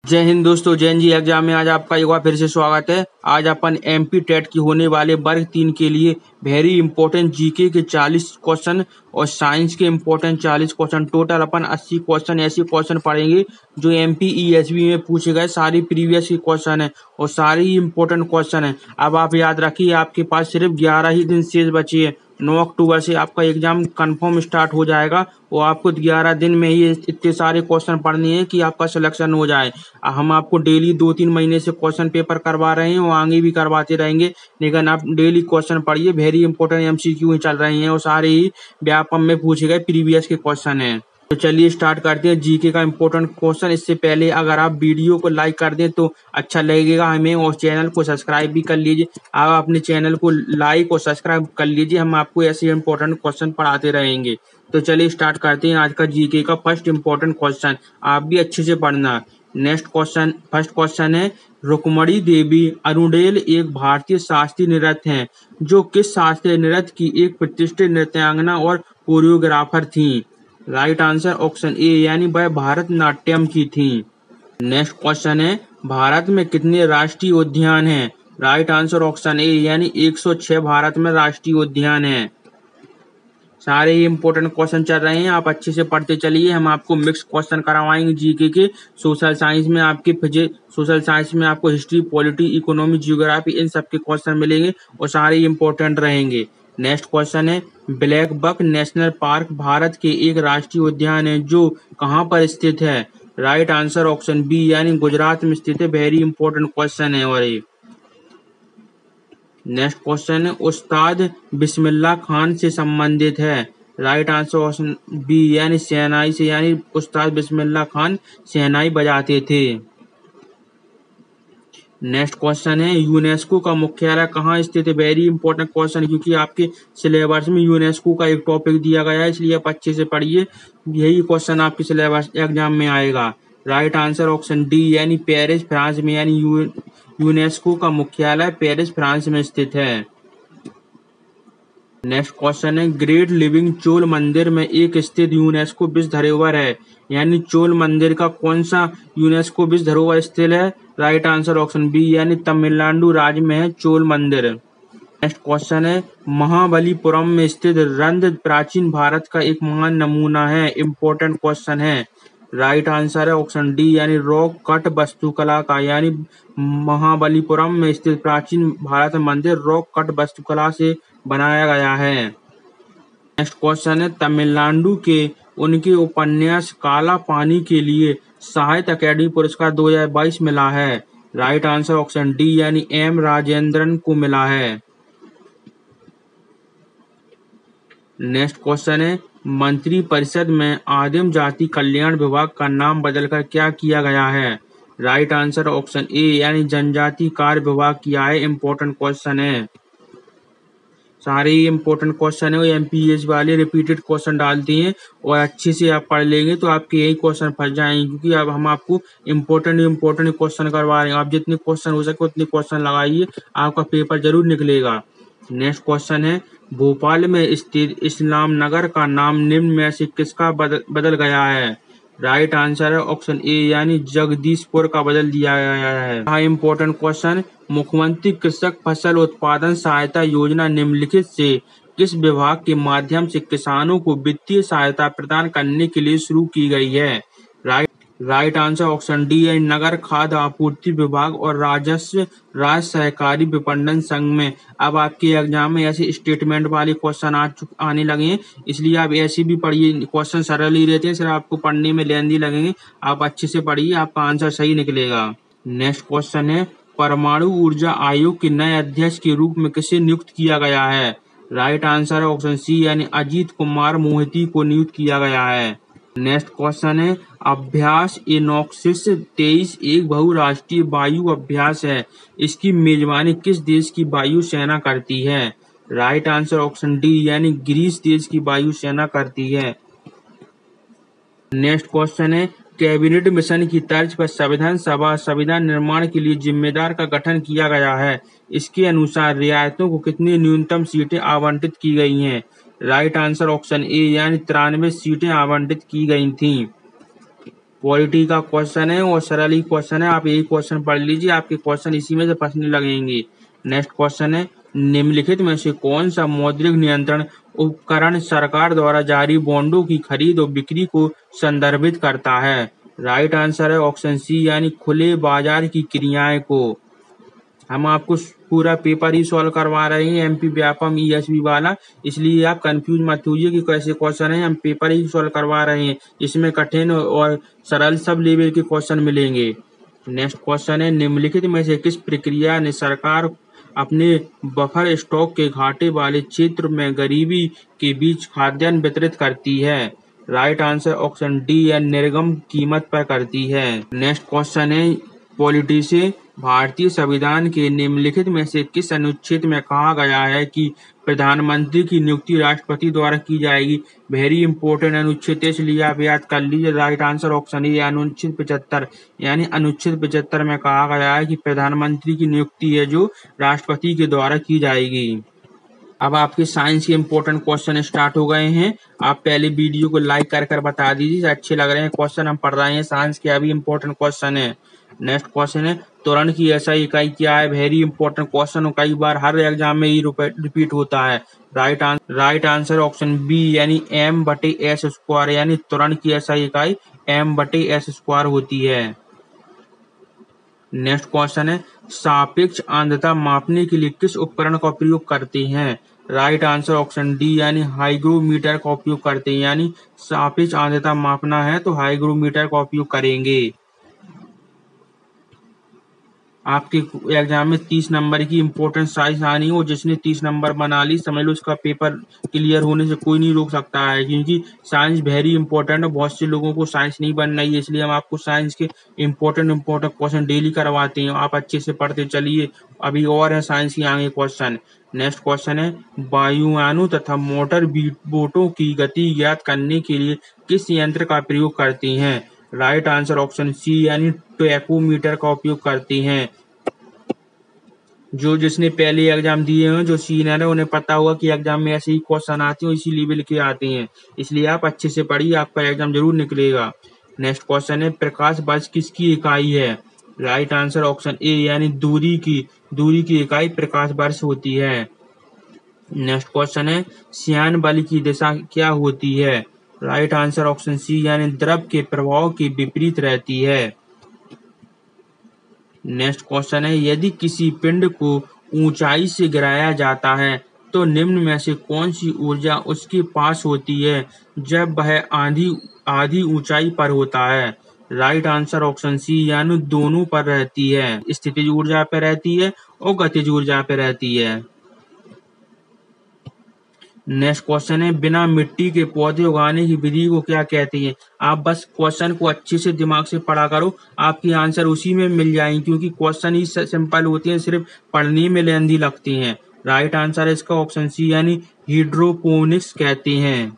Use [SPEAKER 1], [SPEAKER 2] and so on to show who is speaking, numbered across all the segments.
[SPEAKER 1] जय हिंद दोस्तों, जैन जी एग्जाम में आज आपका एक बार फिर से स्वागत है। आज अपन एमपी टेट की होने वाले वर्ग 3 के लिए वेरी इंपॉर्टेंट जीके के 40 क्वेश्चन और साइंस के इंपॉर्टेंट 40 क्वेश्चन, टोटल अपन 80 क्वेश्चन ऐसे क्वेश्चन पढ़ेंगे जो एमपी ईएसबी में पूछे गए सारी प्रीवियस के क्वेश्चन है और सारे ही इंपॉर्टेंट क्वेश्चन है। अब आप याद रखिए, आपके पास सिर्फ 11 ही दिन शेष बचे है। 9 अक्टूबर से आपका एग्जाम कंफर्म स्टार्ट हो जाएगा और आपको 11 दिन में ही इतने सारे क्वेश्चन पढ़ने हैं कि आपका सिलेक्शन हो जाए। हम आपको डेली 2-3 महीने से क्वेश्चन पेपर करवा रहे हैं और आगे भी करवाते रहेंगे, लेकिन आप डेली क्वेश्चन पढ़िए। वेरी इंपॉर्टेंट एमसीक्यू ही चल रहे हैं और सारे ही व्यापम में पूछे गए प्रीवियस के क्वेश्चन हैं। तो चलिए स्टार्ट करते हैं जीके का इंपॉर्टेंट क्वेश्चन। इससे पहले अगर आप वीडियो को लाइक कर दें तो अच्छा लगेगा हमें, और चैनल को सब्सक्राइब भी कर लीजिए। आप अपने चैनल को लाइक और सब्सक्राइब कर लीजिए, हम आपको ऐसे इंपॉर्टेंट क्वेश्चन पढ़ाते रहेंगे। तो चलिए स्टार्ट करते हैं आज का जीके का फर्स्ट इंपॉर्टेंट क्वेश्चन। आप भी अच्छे से पढ़ना। नेक्स्ट क्वेश्चन, फर्स्ट क्वेश्चन है, रुक्मणी देवी अरुणेल एक भारतीय शास्त्रीय नृत्य हैं जो किस शास्त्रीय नृत्य की एक प्रतिष्ठित नृत्यांगना और कोरियोग्राफर थी? राइट आंसर ऑप्शन ए यानी वह भारतनाट्यम की थी। नेक्स्ट क्वेश्चन है, भारत में कितने राष्ट्रीय उद्यान हैं? राइट आंसर ऑप्शन ए यानी 106 भारत में राष्ट्रीय उद्यान हैं। सारे ही इंपॉर्टेंट क्वेश्चन चल रहे हैं, आप अच्छे से पढ़ते चलिए। हम आपको मिक्स क्वेश्चन करवाएंगे जीके के। सोशल साइंस में आपके सोशल साइंस में आपको हिस्ट्री, पॉलिटी, इकोनॉमी, जियोग्राफी इन सब के क्वेश्चन मिलेंगे और सारे ही इंपॉर्टेंट रहेंगे। नेक्स्ट क्वेश्चन है, black buck national park Bharat के एक राष्ट्रीय उद्यान है जो कहाँ पर स्थित है? राइट आंसर ऑप्शन बी यानी गुजरात में स्थित है। वेरी इंपॉर्टेंट क्वेश्चन है। और ये नेक्स्ट क्वेश्चन है, उस्ताद बिस्मिल्लाह खान से संबंधित है? राइट आंसर ऑप्शन बी यानी शहनाई से, यानी उस्ताद बिस्मिल्लाह खान शहनाई बजाते थे। नेक्स्ट क्वेश्चन है, यूनेस्को का मुख्यालय कहाँ स्थित है? वेरी इंपॉर्टेंट क्वेश्चन, क्योंकि आपके सिलेबस में यूनेस्को का एक टॉपिक दिया गया है, इसलिए आप अच्छे से पढ़िए। यही क्वेश्चन आपके सिलेबस एग्जाम में आएगा। राइट आंसर ऑप्शन डी यानी पेरिस फ्रांस में, यानी यूनेस्को का मुख्यालय पेरिस फ्रांस में स्थित है। नेक्स्ट क्वेश्चन है, ग्रेट लिविंग चोल मंदिर में एक स्थित यूनेस्को विश्व धरोहर है, यानी चोल मंदिर का कौन सा यूनेस्को विश्व धरोहर स्थित है? राइट आंसर ऑप्शन बी यानी तमिलनाडु राज्य में है चोल मंदिर। नेक्स्ट क्वेश्चन है, महाबलीपुरम में स्थित रंध्र प्राचीन भारत का एक महान नमूना है। इंपॉर्टेंट क्वेश्चन है। राइट आंसर है ऑप्शन डी यानी रॉक कट वास्तुकला का, यानी महाबलीपुरम में स्थित प्राचीन भारत मंदिर रॉक कट वास्तुकला से बनाया गया है। नेक्स्ट क्वेश्चन है, तमिलनाडु के उनके उपन्यास काला पानी के लिए साहित्य अकादमी पुरस्कार 2022 मिला है। राइट आंसर ऑप्शन डी यानी एम राजेंद्रन को मिला है। नेक्स्ट क्वेश्चन है, मंत्री परिषद में आदिम जाति कल्याण विभाग का नाम बदलकर क्या किया गया है? राइट आंसर ऑप्शन ए यानी जनजाति कार्य विभाग किया है। इंपॉर्टेंट क्वेश्चन है। सारे ही इंपॉर्टेंट क्वेश्चन है, एमपीएस वाले रिपीटेड क्वेश्चन डालते हैं और अच्छे से आप पढ़ लेंगे तो आपके यही क्वेश्चन फंस जाएंगे, क्योंकि अब हम आपको इंपॉर्टेंट क्वेश्चन करवा रहे हैं। आप जितने क्वेश्चन हो सके उतने क्वेश्चन लगाइए, आपका पेपर जरूर निकलेगा। नेक्स्ट क्वेश्चन है, भोपाल में स्थित इस्लाम नगर का नाम निम्न में से किसका बदल गया है? राइट आंसर है ऑप्शन ए यानी जगदीशपुर का बदल दिया गया है। हाँ, इंपॉर्टेंट क्वेश्चन, मुख्यमंत्री कृषक फसल उत्पादन सहायता योजना निम्नलिखित से किस विभाग के माध्यम से किसानों को वित्तीय सहायता प्रदान करने के लिए शुरू की गई है? राइट आंसर ऑप्शन डी है नगर खाद्य आपूर्ति विभाग और राजस्व राज्य सहकारी विपणन संघ में। अब आपके एग्जाम में ऐसे स्टेटमेंट वाले क्वेश्चन आने लगे हैं, इसलिए आप ऐसे भी पढ़िए। क्वेश्चन सरल ही रहते हैं, सिर्फ आपको पढ़ने में लेंदी लगेंगे। आप अच्छे से पढ़िए, आपका आंसर सही निकलेगा। नेक्स्ट क्वेश्चन है, परमाणु ऊर्जा आयोग के नए अध्यक्ष के रूप में किसे नियुक्त किया गया है? राइट आंसर है ऑप्शन सी यानी अजीत कुमार मोहिती को नियुक्त किया गया है। नेक्स्ट क्वेश्चन है, अभ्यास इनोक्सिस 23 एक बहुराष्ट्रीय वायु अभ्यास है। इसकी मेजबानी किस देश की वायु सेना करती है? राइट आंसर ऑप्शन डी यानी ग्रीस देश की वायु सेना करती है। नेक्स्ट क्वेश्चन है, कैबिनेट मिशन की तर्ज पर संविधान सभा संविधान निर्माण के लिए जिम्मेदार का गठन किया गया है। इसके अनुसार रियायतों को कितनी न्यूनतम सीटें आवंटित की गई हैं? राइट आंसर ऑप्शन ए यानी 93 सीटें आवंटित की गई थी। पॉलिटी का क्वेश्चन है और सरल ही क्वेश्चन है, आप यही क्वेश्चन पढ़ लीजिए, आपके क्वेश्चन इसी में से फंसने लगेंगे। नेक्स्ट क्वेश्चन है, निम्नलिखित में से कौन सा मौद्रिक नियंत्रण उपकरण सरकार द्वारा जारी बॉन्डों की खरीद और बिक्री को संदर्भित करता है? राइट आंसर है ऑप्शन सी यानी खुले बाजार की क्रियाएं को। हम आपको पूरा पेपर ही सॉल्व करवा रहे हैं एमपी व्यापम ईएसवी वाला, इसलिए आप कंफ्यूज मत होइए कि कैसे क्वेश्चन है, हम पेपर ही सॉल्व करवा रहे हैं। इसमें कठिन और सरल सब लेवल के क्वेश्चन मिलेंगे। नेक्स्ट क्वेश्चन है, निम्नलिखित में से किस प्रक्रिया ने सरकार अपने बफर स्टॉक के घाटे वाले क्षेत्र में गरीबी के बीच खाद्यान्न वितरित करती है? राइट आंसर ऑप्शन डी या निर्गम कीमत पर करती है। नेक्स्ट क्वेश्चन है, पॉलिटी से भारतीय संविधान के निम्नलिखित में से किस अनुच्छेद में कहा गया है कि प्रधानमंत्री की नियुक्ति राष्ट्रपति द्वारा की जाएगी? वेरी इंपॉर्टेंट अनुच्छेद है, इसलिए आप याद कर लीजिए। राइट आंसर ऑप्शन ए अनुच्छेद 75 यानी अनुच्छेद 75 में कहा गया है कि प्रधानमंत्री की नियुक्ति है जो राष्ट्रपति के द्वारा की जाएगी। अब आपके साइंस के इंपॉर्टेंट क्वेश्चन स्टार्ट हो गए हैं। आप पहले वीडियो को लाइक कर बता दीजिए अच्छे लग रहे हैं क्वेश्चन हम पढ़ रहे हैं साइंस के, अभी इंपॉर्टेंट क्वेश्चन है। नेक्स्ट क्वेश्चन है, त्वरण की एसआई इकाई क्या है? वेरी इंपॉर्टेंट क्वेश्चन, कई बार हर एग्जाम में ही रिपीट होता है। राइट आंसर ऑप्शन बी यानी m/s² यानी त्वरण की एसआई इकाई m/s² होती है। नेक्स्ट क्वेश्चन है, सापेक्ष आर्द्रता मापने के लिए किस उपकरण का प्रयोग करते हैं? राइट आंसर ऑप्शन डी यानी हाइग्रोमीटर का उपयोग करते हैं, यानी सापेक्ष आर्द्रता मापना है तो हाइग्रोमीटर का उपयोग करेंगे। आपके एग्जाम में 30 नंबर की इंपॉर्टेंट साइंस आनी हो, जिसने 30 नंबर बना ली समझ लो उसका पेपर क्लियर होने से कोई नहीं रोक सकता है, क्योंकि साइंस वेरी इंपॉर्टेंट है। बहुत से लोगों को साइंस नहीं बनना है, इसलिए हम आपको साइंस के इंपॉर्टेंट क्वेश्चन डेली करवाते हैं। आप अच्छे से पढ़ते चलिए, अभी और है साइंस के आगे क्वेश्चन। नेक्स्ट क्वेश्चन है, वायुयानों तथा मोटर बोटों की गति ज्ञात करने के लिए किस यंत्र का प्रयोग करते हैं? राइट आंसर ऑप्शन सी यानी टैकोमीटर का उपयोग करते हैं। जिसने पहले एग्जाम दिए हैं, जो सीनियर है, उन्हें पता होगा कि एग्जाम में ऐसे ही क्वेश्चन आते हैं, इसी लेवल के आते हैं, इसलिए आप अच्छे से पढ़िए, आपका एग्जाम जरूर निकलेगा। नेक्स्ट क्वेश्चन है, प्रकाश वर्ष किसकी इकाई है? राइट आंसर ऑप्शन ए यानी दूरी की इकाई प्रकाश वर्ष होती है। नेक्स्ट क्वेश्चन है, श्यान बल की दिशा क्या होती है? राइट आंसर ऑप्शन सी यानी द्रव के प्रभाव के विपरीत रहती है। नेक्स्ट क्वेश्चन है, यदि किसी पिंड को ऊंचाई से गिराया जाता है तो निम्न में से कौन सी ऊर्जा उसके पास होती है जब वह आधी ऊंचाई पर होता है? राइट आंसर ऑप्शन सी यानी दोनों पर रहती है, स्थितिज ऊर्जा पर रहती है और गतिज ऊर्जा पर रहती है। नेक्स्ट क्वेश्चन है, बिना मिट्टी के पौधे उगाने की विधि को क्या कहते हैं? आप बस क्वेश्चन को अच्छे से दिमाग से पढ़ा करो, आपकी आंसर उसी में मिल जाएंगे, क्योंकि क्वेश्चन ही सिंपल होते हैं, सिर्फ पढ़ने में लेंदी लगती हैं। राइट आंसर है इसका ऑप्शन सी यानी हाइड्रोपोनिक्स कहते हैं।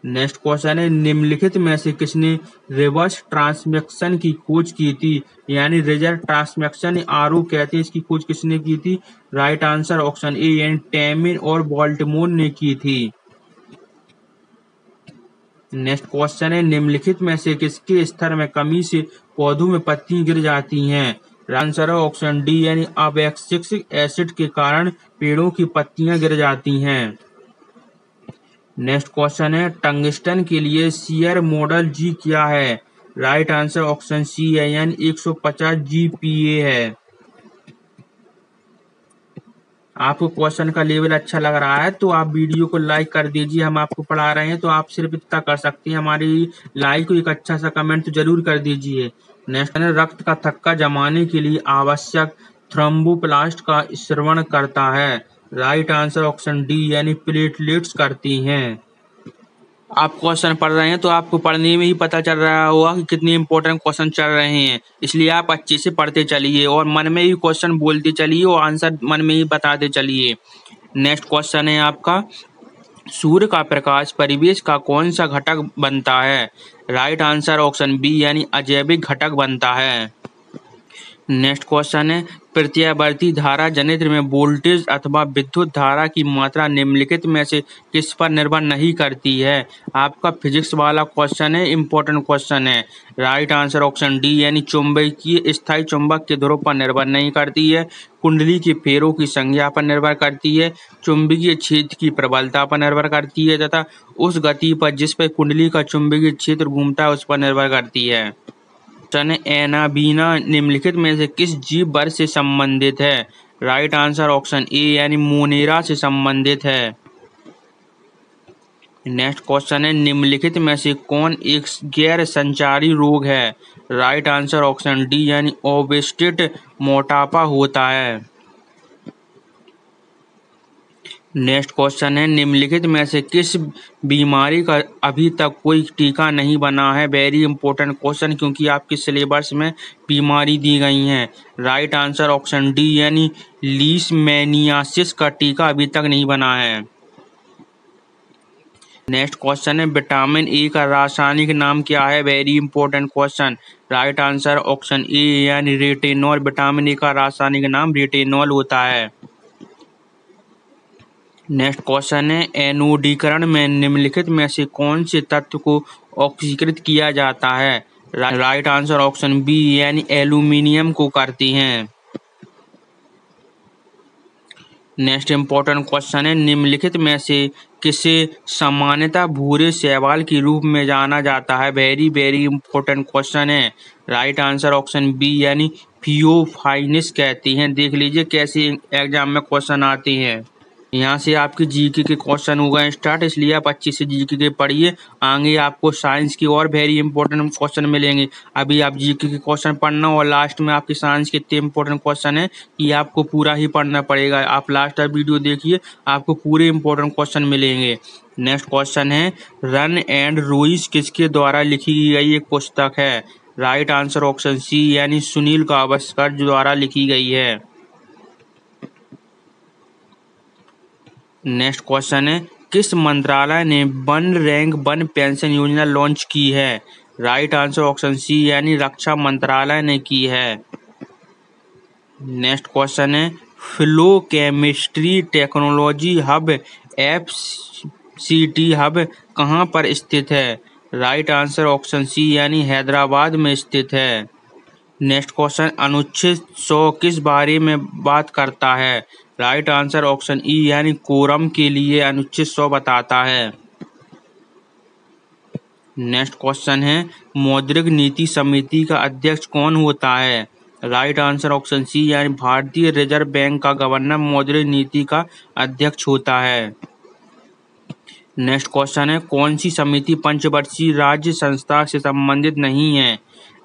[SPEAKER 1] नेक्स्ट क्वेश्चन है, निम्नलिखित में से किसने रिवर्स ट्रांसमिशन की खोज की थी? यानी रिवर्स ट्रांसमिशन आरओ कहते हैं, इसकी खोज किसने की थी? राइट आंसर ऑप्शन ए यानी टेमिन और बाल्टिमोर ने की थी। नेक्स्ट क्वेश्चन है, निम्नलिखित में से किसके स्तर में कमी से पौधों में पत्तियां गिर जाती हैं? आंसर है ऑप्शन डी यानी अबैक्सिक एसिड के कारण पेड़ों की पत्तियां गिर जाती हैं। नेक्स्ट क्वेश्चन है, टंगस्टन के लिए शियर मॉडल जी क्या है? राइट आंसर ऑप्शन सी है यानी 150 GPa है। आपको क्वेश्चन का लेवल अच्छा लग रहा है तो आप वीडियो को लाइक कर दीजिए, हम आपको पढ़ा रहे हैं तो आप सिर्फ इतना कर सकते हैं, हमारी लाइक को एक अच्छा सा कमेंट तो जरूर कर दीजिए। नेक्स्ट है, रक्त का थक्का जमाने के लिए आवश्यक थ्रोम्बोप्लास्ट का स्रवण करता है? राइट आंसर ऑप्शन डी यानी प्लेटलेट्स करती हैं। आप क्वेश्चन पढ़ रहे हैं तो आपको पढ़ने में ही पता चल रहा होगा कि कितने इंपॉर्टेंट क्वेश्चन चल रहे हैं, इसलिए आप अच्छे से पढ़ते चलिए और मन में ही क्वेश्चन बोलते चलिए और आंसर मन में ही बताते चलिए। नेक्स्ट क्वेश्चन है आपका, सूर्य का प्रकाश परिवेश का कौन सा घटक बनता है? राइट आंसर ऑप्शन बी यानी अजैविक घटक बनता है। नेक्स्ट क्वेश्चन है प्रत्यावर्ती धारा जनित्र में वोल्टेज अथवा विद्युत धारा की मात्रा निम्नलिखित में से किस पर निर्भर नहीं करती है। आपका फिजिक्स वाला क्वेश्चन है, इंपॉर्टेंट क्वेश्चन है। राइट आंसर ऑप्शन डी यानी चुंबकीय स्थायी चुंबक के ध्रुव पर निर्भर नहीं करती है, कुंडली के फेरों की संख्या पर निर्भर करती है, चुंबकीय क्षेत्र की प्रबलता पर निर्भर करती है तथा उस गति पर जिस पर कुंडली का चुंबकीय क्षेत्र घूमता है उस पर निर्भर करती है। एनाबीना निम्नलिखित में से किस जीव वर्ग से संबंधित है। राइट आंसर ऑप्शन ए यानी मोनेरा से संबंधित है। नेक्स्ट क्वेश्चन है निम्नलिखित में से कौन एक गैर संचारी रोग है। राइट आंसर ऑप्शन डी यानी ओबेसिटी मोटापा होता है। नेक्स्ट क्वेश्चन है निम्नलिखित में से किस बीमारी का अभी तक कोई टीका नहीं बना है। वेरी इंपॉर्टेंट क्वेश्चन क्योंकि आपके सिलेबस में बीमारी दी गई हैं। राइट आंसर ऑप्शन डी यानी लीशमैनियासिस का टीका अभी तक नहीं बना है। नेक्स्ट क्वेश्चन है विटामिन ए का रासायनिक नाम क्या है। Very important question. Right answer option A यानी रेटिनॉल। विटामिन ए का रासायनिक नाम रेटिनॉल होता है। नेक्स्ट क्वेश्चन है एनोडीकरण में निम्नलिखित में से कौन से तत्व को ऑक्सीकृत किया जाता है। राइट आंसर ऑप्शन बी यानी एल्यूमिनियम को करती हैं। नेक्स्ट इंपॉर्टेंट क्वेश्चन है निम्नलिखित में से किसे सामान्यतः भूरे शैवाल के रूप में जाना जाता है। वेरी वेरी इंपॉर्टेंट क्वेश्चन है। राइट आंसर ऑप्शन बी यानी फियोफाइनिस कहती हैं। देख लीजिए कैसे एग्जाम में क्वेश्चन आते हैं। यहाँ से आपकी जीके के क्वेश्चन हो गए स्टार्ट, इसलिए आप अच्छे से जीके के पढ़िए। आगे आपको साइंस की और वेरी इंपॉर्टेंट क्वेश्चन मिलेंगे। अभी आप जीके के क्वेश्चन पढ़ना और लास्ट में आपके साइंस के इतने इंपॉर्टेंट क्वेश्चन है कि आपको पूरा ही पढ़ना पड़ेगा। आप लास्ट तक वीडियो देखिए, आपको पूरे इंपॉर्टेंट क्वेश्चन मिलेंगे। नेक्स्ट क्वेश्चन है रन एंड रोइस किसके द्वारा लिखी गई एक पुस्तक है। राइट आंसर ऑप्शन सी यानी सुनील गावस्कर द्वारा लिखी गई है। नेक्स्ट क्वेश्चन है किस मंत्रालय ने वन रैंक वन पेंशन योजना लॉन्च की है। राइट आंसर ऑप्शन सी यानी रक्षा मंत्रालय ने की है। नेक्स्ट क्वेश्चन है flow chemistry technology hub FCT hub कहाँ पर स्थित है। राइट आंसर ऑप्शन सी यानी हैदराबाद में स्थित है। नेक्स्ट क्वेश्चन अनुच्छेद 100 किस बारे में बात करता है। राइट आंसर ऑप्शन ई यानी कोरम के लिए अनुच्छेद 100 बताता है। नेक्स्ट क्वेश्चन है मौद्रिक नीति समिति का अध्यक्ष कौन होता है। राइट आंसर ऑप्शन सी यानी भारतीय रिजर्व बैंक का गवर्नर मौद्रिक नीति का अध्यक्ष होता है। नेक्स्ट क्वेश्चन है कौन सी समिति पंचवर्षीय राज्य संस्था से संबंधित नहीं है।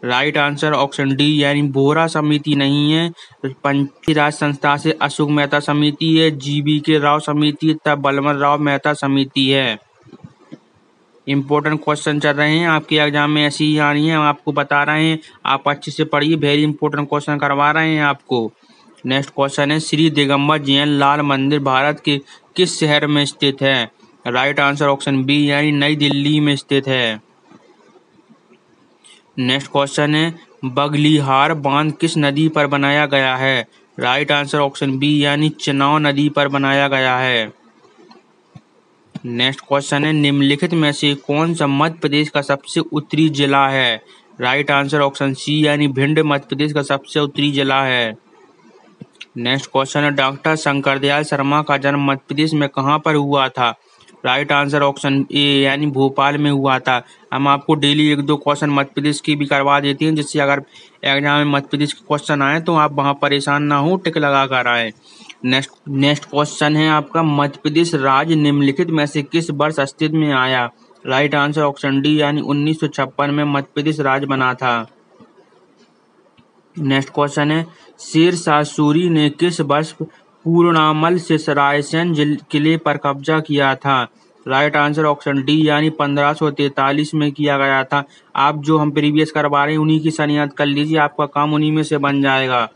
[SPEAKER 1] राइट आंसर ऑप्शन डी यानी बोरा समिति नहीं है। पंचायती राज संस्था से अशोक मेहता समिति है, GBK राव समिति तथा बलवंत राव मेहता समिति है। इंपॉर्टेंट क्वेश्चन चल रहे हैं आपके एग्जाम में, ऐसी ही आनी है, हम आपको बता रहे हैं, आप अच्छे से पढ़िए। वेरी इंपॉर्टेंट क्वेश्चन करवा रहे हैं आपको। नेक्स्ट क्वेश्चन है श्री दिगंबर जैन लाल मंदिर भारत के किस शहर में स्थित है। राइट आंसर ऑप्शन बी यानी नई दिल्ली में स्थित है। नेक्स्ट क्वेश्चन है बगलिहार बांध किस नदी पर बनाया गया है। राइट आंसर ऑप्शन बी यानी चेनाब नदी पर बनाया गया है। नेक्स्ट क्वेश्चन है निम्नलिखित में से कौन सा मध्य प्रदेश का सबसे उत्तरी जिला है। राइट आंसर ऑप्शन सी यानी भिंड मध्य प्रदेश का सबसे उत्तरी जिला है। नेक्स्ट क्वेश्चन है डॉक्टर शंकरदयाल शर्मा का जन्म मध्य प्रदेश में कहाँ पर हुआ था। राइट आंसर ऑप्शन ए यानी भोपाल में हुआ था। हम आपको डेली एक दो क्वेश्चन मध्य प्रदेश की भी करवा देते हैं, जिससे अगर एग्जाम में मध्य प्रदेश के क्वेश्चन आए तो आप वहां परेशान ना हो, टिक लगा कर आए। नेक्स्ट क्वेश्चन है आपका मध्य प्रदेश राज्य निम्नलिखित में से किस वर्ष अस्तित्व में आया। राइट आंसर ऑप्शन डी यानी 1956 में मध्य प्रदेश राज्य बना था। नेक्स्ट क्वेश्चन है शेर शाह सूरी ने किस वर्ष पूर्णामल से रायसेन किले पर कब्जा किया था। राइट आंसर ऑप्शन डी यानी 1543 में किया गया था। आप जो हम प्रीवियस करवा रहे हैं उन्हीं की सन याद कर लीजिए, आपका काम उन्हीं में से बन जाएगा।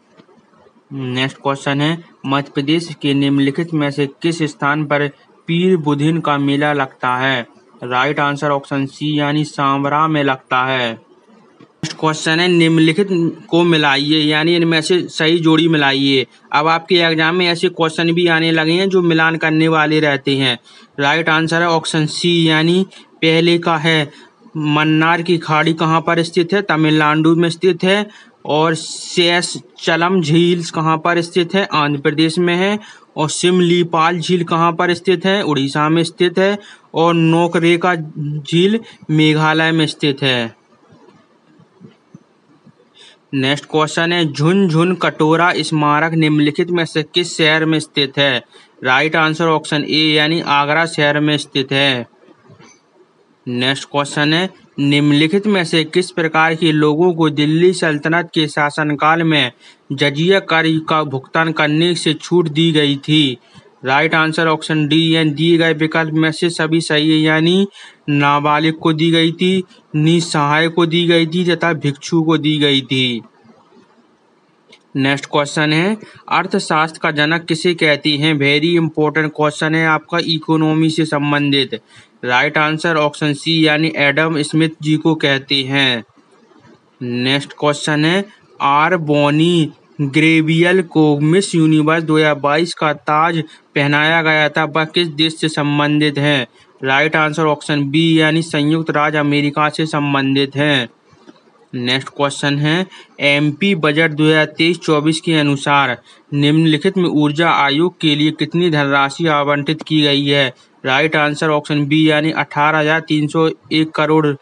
[SPEAKER 1] नेक्स्ट क्वेश्चन है मध्य प्रदेश के निम्नलिखित में से किस स्थान पर पीर बुधिन का मेला लगता है। राइट आंसर ऑप्शन सी यानी सांवरा में लगता है। नेक्स्ट क्वेश्चन है निम्नलिखित को मिलाइए, यानी इनमें से सही जोड़ी मिलाइए। अब आपके एग्जाम में ऐसे क्वेश्चन भी आने लगे हैं जो मिलान करने वाले रहते हैं। राइट आंसर है ऑप्शन सी, यानी पहले का है मन्नार की खाड़ी कहाँ पर स्थित है? तमिलनाडु में स्थित है। और शेषचलम झील कहाँ पर स्थित है? आंध्र प्रदेश में है। और सिमलीपाल झील कहाँ पर स्थित है? उड़ीसा में स्थित है। और नोकरेका झील मेघालय में स्थित है। नेक्स्ट क्वेश्चन है झुनझुन कटोरा स्मारक निम्नलिखित में से किस शहर में स्थित है? राइट आंसर ऑप्शन ए, यानी आगरा शहर में स्थित है। नेक्स्ट क्वेश्चन है निम्नलिखित में से किस प्रकार के लोगों को दिल्ली सल्तनत के शासनकाल में जजिया कर का भुगतान करने से छूट दी गई थी? राइट आंसर ऑप्शन डी, यानी दिए गए विकल्प में से सभी सही है, यानी नाबालिग को दी गई थी, निसहाय को दी गई थी तथा भिक्षु को दी गई थी। नेक्स्ट क्वेश्चन है अर्थशास्त्र का जनक किसे कहती हैं? वेरी इंपॉर्टेंट क्वेश्चन है आपका, इकोनॉमी से संबंधित। राइट आंसर ऑप्शन सी, यानी एडम स्मिथ जी को कहते हैं। नेक्स्ट क्वेश्चन है आर बॉनी ग्रेवियल को मिस यूनिवर्स 2022 का ताज पहनाया गया था, वह किस देश से संबंधित है? राइट आंसर ऑप्शन बी, यानी संयुक्त राज्य अमेरिका से संबंधित है। नेक्स्ट क्वेश्चन है एमपी बजट 2023-24 के अनुसार निम्नलिखित में ऊर्जा आयोग के लिए कितनी धनराशि आवंटित की गई है? राइट आंसर ऑप्शन बी, यानी 18,301 करोड़।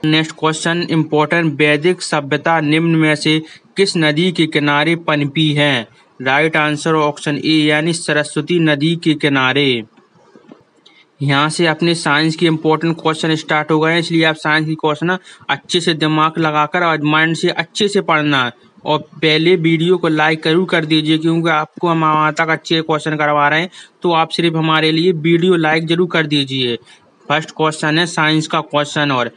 [SPEAKER 1] नेक्स्ट क्वेश्चन इंपॉर्टेंट वैदिक सभ्यता निम्न में से किस नदी के किनारे पनपी है? राइट आंसर ऑप्शन ए, यानी सरस्वती नदी के किनारे। यहाँ से अपने साइंस के इम्पोर्टेंट क्वेश्चन स्टार्ट हो गए हैं, इसलिए आप साइंस की क्वेश्चन अच्छे से दिमाग लगाकर और माइंड से अच्छे से पढ़ना है। और पहले वीडियो को लाइक जरूर कर दीजिए, क्योंकि आपको हम वहाँ तक अच्छे क्वेश्चन करवा रहे हैं, तो आप सिर्फ हमारे लिए वीडियो लाइक जरूर कर दीजिए। फर्स्ट क्वेश्चन है साइंस का क्वेश्चन, और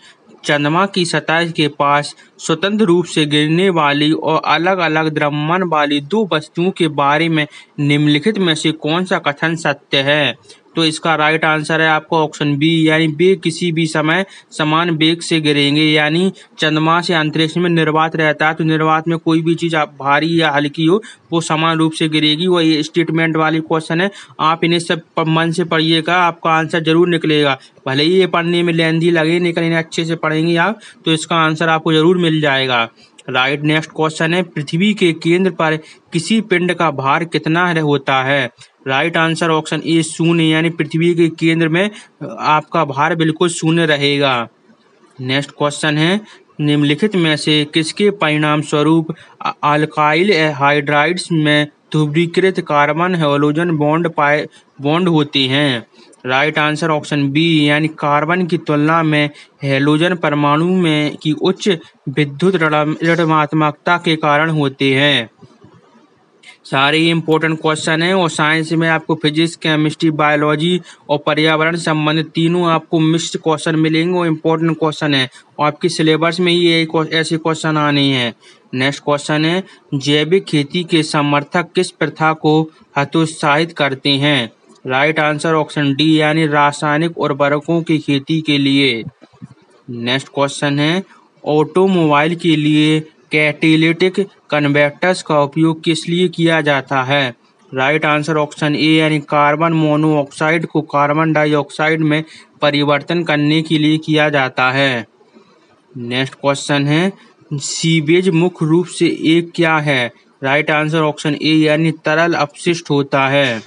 [SPEAKER 1] चंद्रमा की सतह के पास स्वतंत्र रूप से गिरने वाली और अलग अलग द्रव्यमान वाली दो वस्तुओं के बारे में निम्नलिखित में से कौन सा कथन सत्य है? तो इसका राइट आंसर है आपका ऑप्शन बी, यानी वेग किसी भी समय समान वेग से गिरेंगे। यानी चंद्रमा से अंतरिक्ष में निर्वात रहता है, तो निर्वात में कोई भी चीज भारी या हल्की हो वो समान रूप से गिरेगी। वो ये स्टेटमेंट वाली क्वेश्चन है, आप इन्हें सब मन से पढ़िएगा, आपका आंसर जरूर निकलेगा। भले ही ये पढ़ने में लेंदी लगे, लेकिन इन्हें अच्छे से पढ़ेंगे आप तो इसका आंसर आपको जरूर मिल जाएगा। राइट। नेक्स्ट क्वेश्चन है पृथ्वी के केंद्र पर किसी पिंड का भार कितना होता है? राइट आंसर ऑप्शन ए शून्य, यानी पृथ्वी के केंद्र में आपका भार बिल्कुल शून्य रहेगा। नेक्स्ट क्वेश्चन है निम्नलिखित में से किसके परिणाम स्वरूप अल्काइल हाइड्राइड्स में ध्रुवीकृत कार्बन हैलोजन बॉन्ड होते हैं? राइट आंसर ऑप्शन बी, यानी कार्बन की तुलना में हैलोजन परमाणु में की उच्च विद्युत ऋणात्मकता के कारण होते हैं। सारे इंपॉर्टेंट क्वेश्चन हैं, और साइंस में आपको फिजिक्स, केमिस्ट्री, बायोलॉजी और पर्यावरण संबंधित तीनों आपको मिक्स्ड क्वेश्चन मिलेंगे, और इम्पोर्टेंट क्वेश्चन है, और आपके सिलेबस में ही ऐसे क्वेश्चन आने हैं। नेक्स्ट क्वेश्चन है जैविक खेती के समर्थक किस प्रथा को हतोत्साहित करते हैं? राइट आंसर ऑप्शन डी, यानी रासायनिक उर्वरकों की खेती के लिए। नेक्स्ट क्वेश्चन है ऑटोमोबाइल के लिए कैटेलिटिक कन्वर्टर्स का उपयोग किस लिए किया जाता है? राइट आंसर ऑप्शन ए, यानी कार्बन मोनोऑक्साइड को कार्बन डाइऑक्साइड में परिवर्तन करने के लिए किया जाता है। नेक्स्ट क्वेश्चन है सीवेज मुख्य रूप से एक क्या है? राइट आंसर ऑप्शन ए, यानी तरल अपशिष्ट होता है।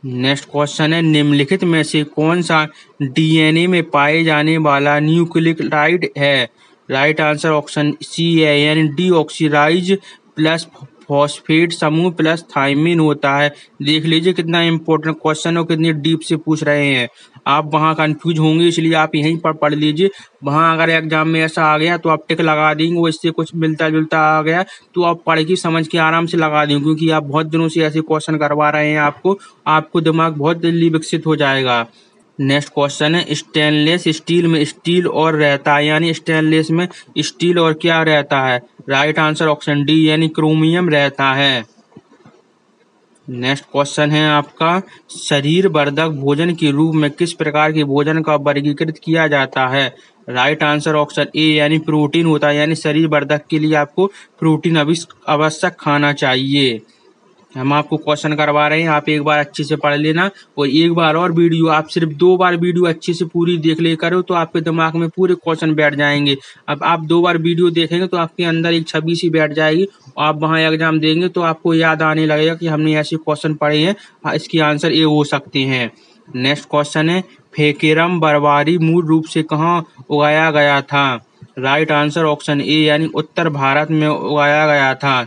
[SPEAKER 1] नेक्स्ट क्वेश्चन है निम्नलिखित में से कौन सा डीएनए में पाए जाने वाला न्यूक्लियोटाइड है? राइट आंसर ऑप्शन सी है, यानी डीऑक्सीराइज प्लस फॉस्फेट समूह प्लस थाइमिन होता है। देख लीजिए कितना इंपॉर्टेंट क्वेश्चन और कितनी डीप से पूछ रहे हैं। आप वहाँ कंफ्यूज होंगे, इसलिए आप यहीं पर पढ़ लीजिए। वहाँ अगर एग्जाम में ऐसा आ गया तो आप टिक लगा देंगे, वो इससे कुछ मिलता जुलता आ गया तो आप पढ़ के समझ के आराम से लगा देंगे, क्योंकि आप बहुत दिनों से ऐसे क्वेश्चन करवा रहे हैं। आपको दिमाग बहुत जल्दी विकसित हो जाएगा। नेक्स्ट क्वेश्चन है स्टेनलेस स्टील में स्टील और रहता है, यानी स्टेनलेस में स्टील और क्या रहता है? राइट आंसर ऑप्शन डी, यानी क्रोमियम रहता है। नेक्स्ट क्वेश्चन है आपका, शरीर वर्धक भोजन के रूप में किस प्रकार के भोजन का वर्गीकृत किया जाता है? राइट आंसर ऑप्शन ए यानी प्रोटीन होता है, यानी शरीर वर्धक के लिए आपको प्रोटीन आवश्यक खाना चाहिए। हम आपको क्वेश्चन करवा रहे हैं, आप एक बार अच्छे से पढ़ लेना और एक बार और वीडियो, आप सिर्फ 2 बार वीडियो अच्छे से पूरी देख ले करो तो आपके दिमाग में पूरे क्वेश्चन बैठ जाएंगे। अब आप 2 बार वीडियो देखेंगे तो आपके अंदर एक छवि सी बैठ जाएगी, आप वहाँ एग्जाम देंगे तो आपको याद आने लगेगा कि हमने ऐसे क्वेश्चन पढ़े हैं, इसके आंसर ये हो सकते हैं। नेक्स्ट क्वेश्चन है, फेकेरम बरवारी मूल रूप से कहाँ उगाया गया था? राइट आंसर ऑप्शन ए यानी उत्तर भारत में उगाया गया था।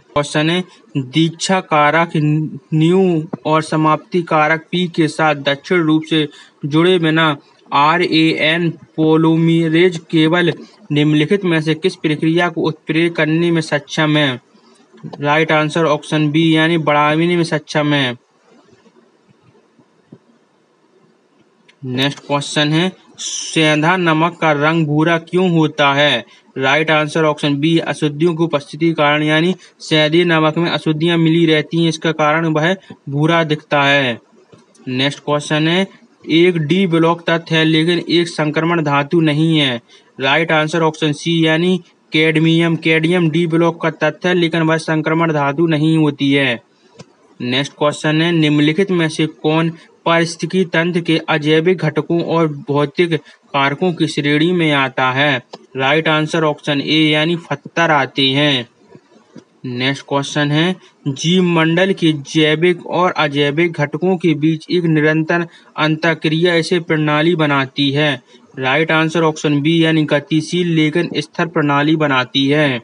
[SPEAKER 1] क्वेश्चन है, दीक्षा कारक न्यू और समाप्ति कारक पी के साथ दक्षिण रूप से जुड़े बिना RNA पोलीमरेज केवल निम्नलिखित में से किस प्रक्रिया को उत्प्रेरक करने में सक्षम है? राइट आंसर ऑप्शन बी यानी बढ़ाने में सक्षम है। नेक्स्ट क्वेश्चन है, सेंधा नमक का रंग भूरा क्यों होता है? राइट आंसर ऑप्शन बी अशुद्धियों की उपस्थिति के कारण, यानी सेंधे नमक में अशुद्धियां मिली रहती हैं, इसका कारण वह भूरा दिखता है। नेक्स्ट क्वेश्चन है, एक डी ब्लॉक तत्व है लेकिन एक संक्रमण धातु नहीं है। राइट आंसर ऑप्शन सी यानी कैडमियम। कैडमियम डी ब्लॉक का तत्व है लेकिन वह संक्रमण धातु नहीं होती है। नेक्स्ट क्वेश्चन है, निम्नलिखित में से कौन पारिस्थितिकी तंत्र के अजैविक घटकों और भौतिक कारकों की श्रेणी में आता है? राइट आंसर ऑप्शन ए यानी पत्थर आते हैं। नेक्स्ट क्वेश्चन है, जीव मंडल के जैविक और अजैविक घटकों के बीच एक निरंतर अंतःक्रिया ऐसे प्रणाली बनाती है? राइट आंसर ऑप्शन बी यानी गतिशील लेकिन स्थिर प्रणाली बनाती है।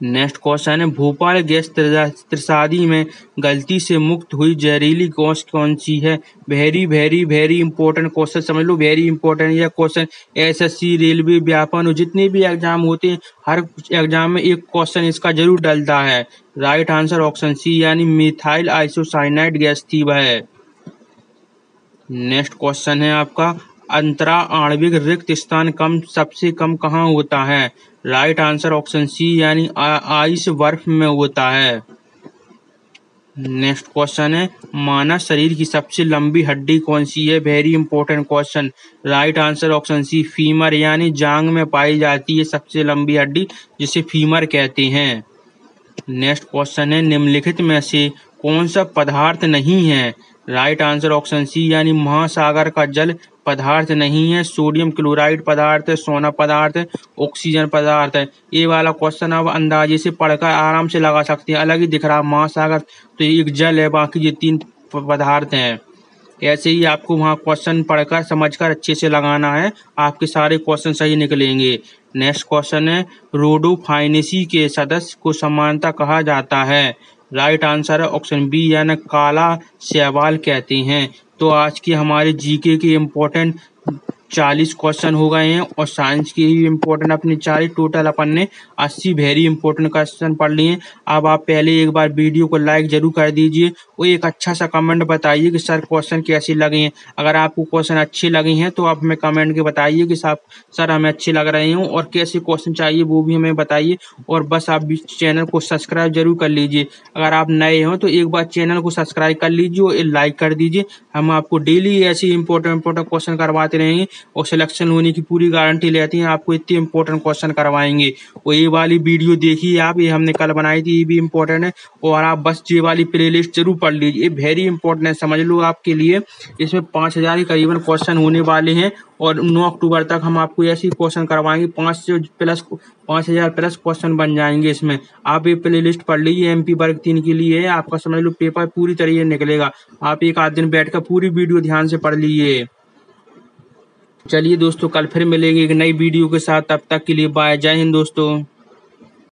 [SPEAKER 1] नेक्स्ट क्वेश्चन है, भोपाल गैस त्रसादी में गलती से मुक्त हुई जहरीली गैस कौन सी है? Very very very important question, समझ लो वेरी इंपॉर्टेंट। यह क्वेश्चन SSC, रेलवे, व्यापम जितने भी एग्जाम होते हैं हर एग्जाम में एक क्वेश्चन इसका जरूर डलता है। राइट आंसर ऑप्शन सी यानी मिथाइल आइसोसाइनाइड गैस थी वह। नेक्स्ट क्वेश्चन है आपका, अंतरा आणविक रिक्त स्थान सबसे कम कहाँ होता है? राइट आंसर ऑप्शन सी यानी आइस बर्फ में होता है। नेक्स्ट क्वेश्चन है, मानव शरीर की सबसे लंबी हड्डी कौन सी है? Very important question. Right answer option C femur, यानी जांग में पाई जाती है सबसे लंबी हड्डी जिसे फीमर कहते हैं। नेक्स्ट क्वेश्चन है, निम्नलिखित में से कौन सा पदार्थ नहीं है? राइट आंसर ऑप्शन सी यानी महासागर का जल पदार्थ नहीं है। सोडियम क्लोराइड पदार्थ है, सोना पदार्थ है, ऑक्सीजन पदार्थ है। ये वाला क्वेश्चन आप अंदाजे से पढ़कर आराम से लगा सकते हैं। अलग ही दिख रहा महासागर तो एक जल है, बाकी ये 3 पदार्थ हैं। ऐसे ही आपको वहाँ क्वेश्चन पढ़कर समझकर अच्छे से लगाना है, आपके सारे क्वेश्चन सही निकलेंगे। नेक्स्ट क्वेश्चन है, रोडोफाइनेसी के सदस्य को समानता कहा जाता है? राइट आंसर है ऑप्शन बी यानी काला शैवाल कहते हैं। तो आज की हमारे जीके के इम्पोर्टेंट 40 क्वेश्चन हो गए हैं और साइंस के ही इम्पोर्टेंट अपने 40, टोटल अपन ने 80 वेरी इंपॉर्टेंट क्वेश्चन पढ़ लिए। अब आप पहले एक बार वीडियो को लाइक जरूर कर दीजिए और एक अच्छा सा कमेंट बताइए कि सर क्वेश्चन कैसे लगे हैं। अगर आपको क्वेश्चन अच्छे लगे हैं तो आप हमें कमेंट के बताइए कि सर हमें अच्छे लग रहे हैं, और कैसे क्वेश्चन चाहिए वो भी हमें बताइए। और बस आप चैनल को सब्सक्राइब जरूर कर लीजिए। अगर आप नए हो तो एक बार चैनल को सब्सक्राइब कर लीजिए और लाइक कर दीजिए। हम आपको डेली ऐसे इंपॉर्टेंट क्वेश्चन करवाते रहेंगे और सिलेक्शन होने की पूरी गारंटी लेते हैं। आपको इतने इंपॉर्टेंट क्वेश्चन करवाएंगे। और ये वाली वीडियो देखिए आप, ये हमने कल बनाई थी, ये भी इंपॉर्टेंट है। और आप बस ये वाली प्लेलिस्ट जरूर पढ़ लीजिए, ये वेरी इंपॉर्टेंट है, समझ लो आपके लिए। इसमें 5000 के करीबन क्वेश्चन होने वाले हैं और 9 अक्टूबर तक हम आपको ऐसे क्वेश्चन करवाएंगे। 5000 प्लस क्वेश्चन बन जाएंगे इसमें। आप ये प्लेलिस्ट पढ़ लीजिए, MP वर्ग 3 के लिए है आपका, समझ लो पेपर पूरी तरीके निकलेगा। आप एक आध दिन बैठकर पूरी वीडियो ध्यान से पढ़ लीजिए। चलिए दोस्तों, कल फिर मिलेंगे एक नई वीडियो के साथ, तब तक के लिए बाय, जय हिंद दोस्तों।